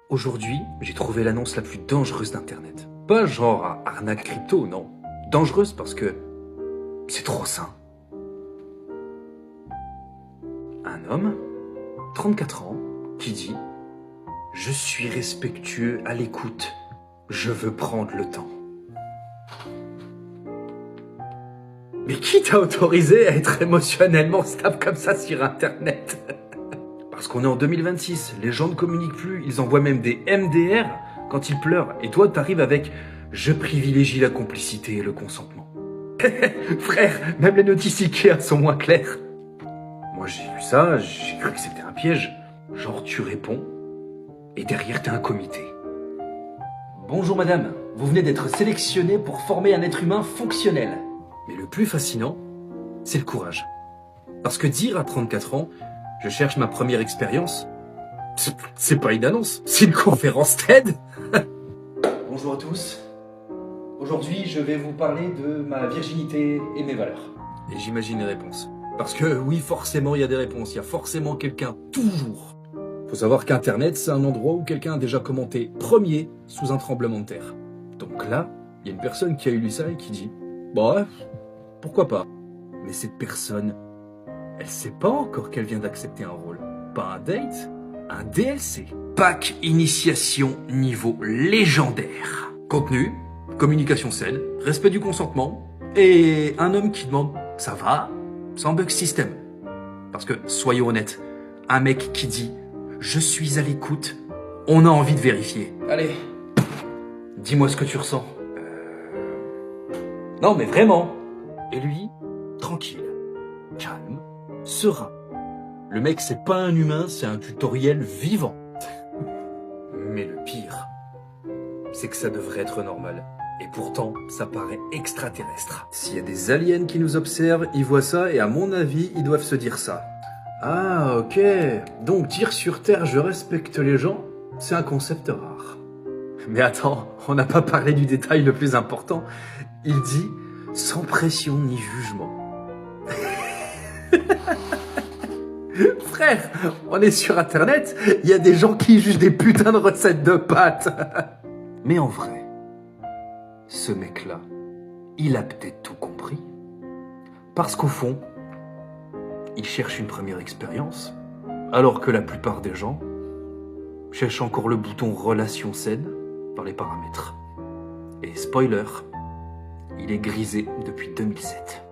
Aujourd'hui, j'ai trouvé l'annonce la plus dangereuse d'Internet. Pas genre arnaque crypto, non. Dangereuse parce que c'est trop sain. Un homme, 34 ans, qui dit « Je suis respectueux à l'écoute. Je veux prendre le temps. » Mais qui t'a autorisé à être émotionnellement stable comme ça sur Internet? Parce qu'on est en 2026, les gens ne communiquent plus, ils envoient même des MDR quand ils pleurent. Et toi, t'arrives avec « Je privilégie la complicité et le consentement. » Frère, même les notices Ikea sont moins claires. Moi, j'ai lu ça, j'ai cru que c'était un piège. Genre, tu réponds, et derrière, t'as un comité. Bonjour madame, vous venez d'être sélectionnée pour former un être humain fonctionnel. Mais le plus fascinant, c'est le courage. Parce que dire à 34 ans, je cherche ma première expérience, c'est pas une annonce, c'est une conférence TED. Bonjour à tous. Aujourd'hui, je vais vous parler de ma virginité et mes valeurs. Et j'imagine les réponses. Parce que oui, forcément, il y a des réponses. Il y a forcément quelqu'un, toujours. Faut savoir qu'Internet, c'est un endroit où quelqu'un a déjà commenté premier sous un tremblement de terre. Donc là, il y a une personne qui a lu ça et qui dit « Bah, pourquoi pas ?» Mais cette personne, elle sait pas encore qu'elle vient d'accepter un rôle. Pas un date, un DLC. Pack initiation niveau légendaire. Contenu, communication saine, respect du consentement, et un homme qui demande « Ça va ?» sans bug system. Parce que, soyons honnêtes, un mec qui dit « Je suis à l'écoute », on a envie de vérifier. Allez, dis-moi ce que tu ressens. Non mais vraiment. Et lui, tranquille, calme, serein. Le mec, c'est pas un humain, c'est un tutoriel vivant. Mais le pire, c'est que ça devrait être normal. Et pourtant, ça paraît extraterrestre. S'il y a des aliens qui nous observent, ils voient ça et à mon avis, ils doivent se dire ça. Ah, ok. Donc dire sur Terre, je respecte les gens, c'est un concept rare. Mais attends, on n'a pas parlé du détail le plus important. Il dit sans pression ni jugement. Frère, on est sur Internet, il y a des gens qui jugent des putains de recettes de pâtes. Mais en vrai, ce mec-là, il a peut-être tout compris. Parce qu'au fond, il cherche une première expérience, alors que la plupart des gens cherchent encore le bouton relation saine dans les paramètres. Et spoiler, il est grisé depuis 2007.